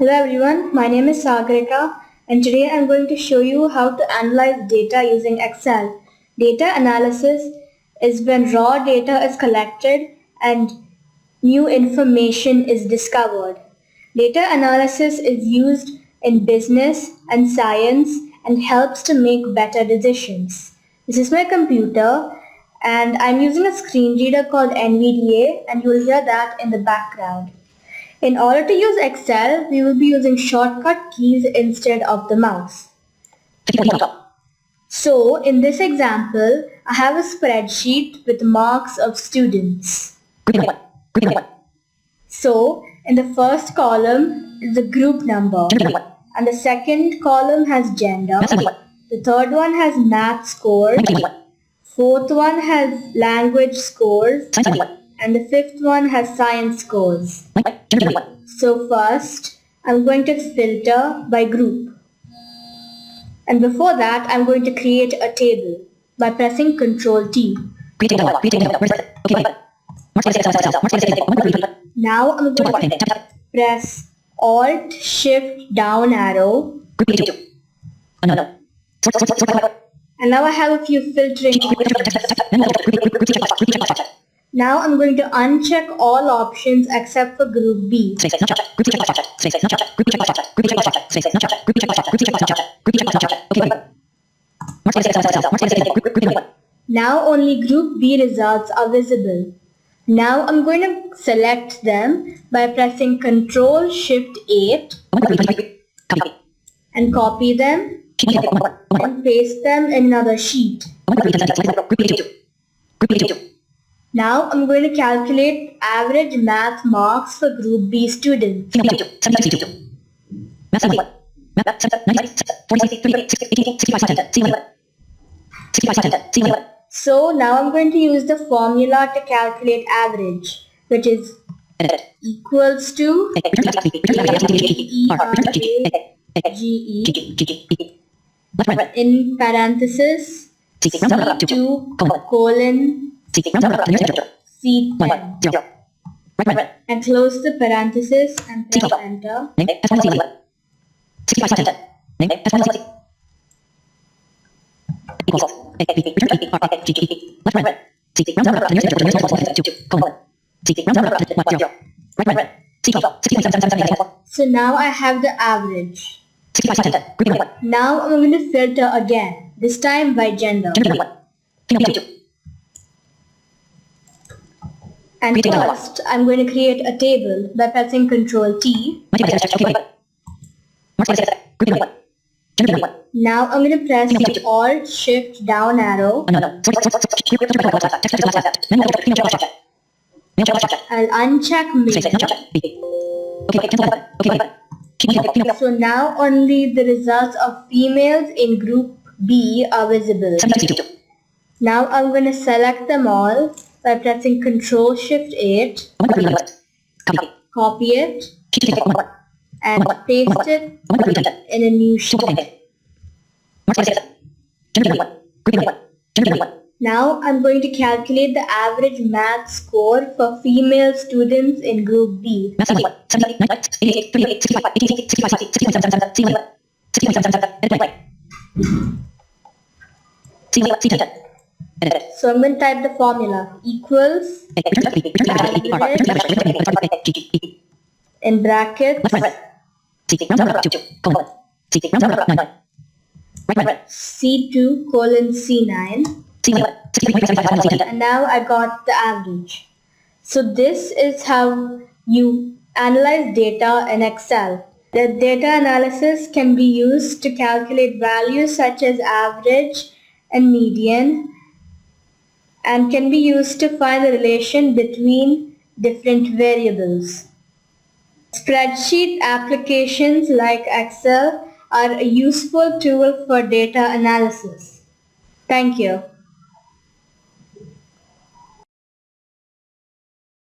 Hello everyone, my name is Sagarika and today I'm going to show you how to analyze data using Excel. Data analysis is when raw data is collected and new information is discovered. Data analysis is used in business and science and helps to make better decisions. This is my computer and I'm using a screen reader called NVDA and you'll hear that in the background. In order to use Excel, we will be using shortcut keys instead of the mouse. So, in this example, I have a spreadsheet with marks of students. So, in the first column is the group number, and the second column has gender, the third one has math scores, fourth one has language scores, and the fifth one has science scores. So first, I'm going to filter by group. And before that, I'm going to create a table by pressing Ctrl T. Now I'm going to press Alt Shift down arrow. And now I have a few filtering options. Now I'm going to uncheck all options except for group B. Now only group B results are visible. Now I'm going to select them by pressing Ctrl Shift 8 and copy them and paste them in another sheet. Now I'm going to calculate average math marks for group B students. So now I'm going to use the formula to calculate average, which is equals to ERAGE in parenthesis C2 colon C10 and close the parenthesis and press enter. So now I have the average. Now I'm going to filter again, this time by gender. And first, I'm going to create a table by pressing Ctrl T. Now I'm going to press Alt Shift down arrow. I'll uncheck male. So now only the results of females in group B are visible. Now I'm going to select them all by pressing Ctrl Shift 8, copy it, and paste it in a new sheet. Now I'm going to calculate the average math score for female students in group B. So I'm going to type the formula equals average in brackets C2 colon C9 and now I got the average. So this is how you analyze data in Excel. The data analysis can be used to calculate values such as average and median and can be used to find the relation between different variables. Spreadsheet applications like Excel are a useful tool for data analysis. Thank you.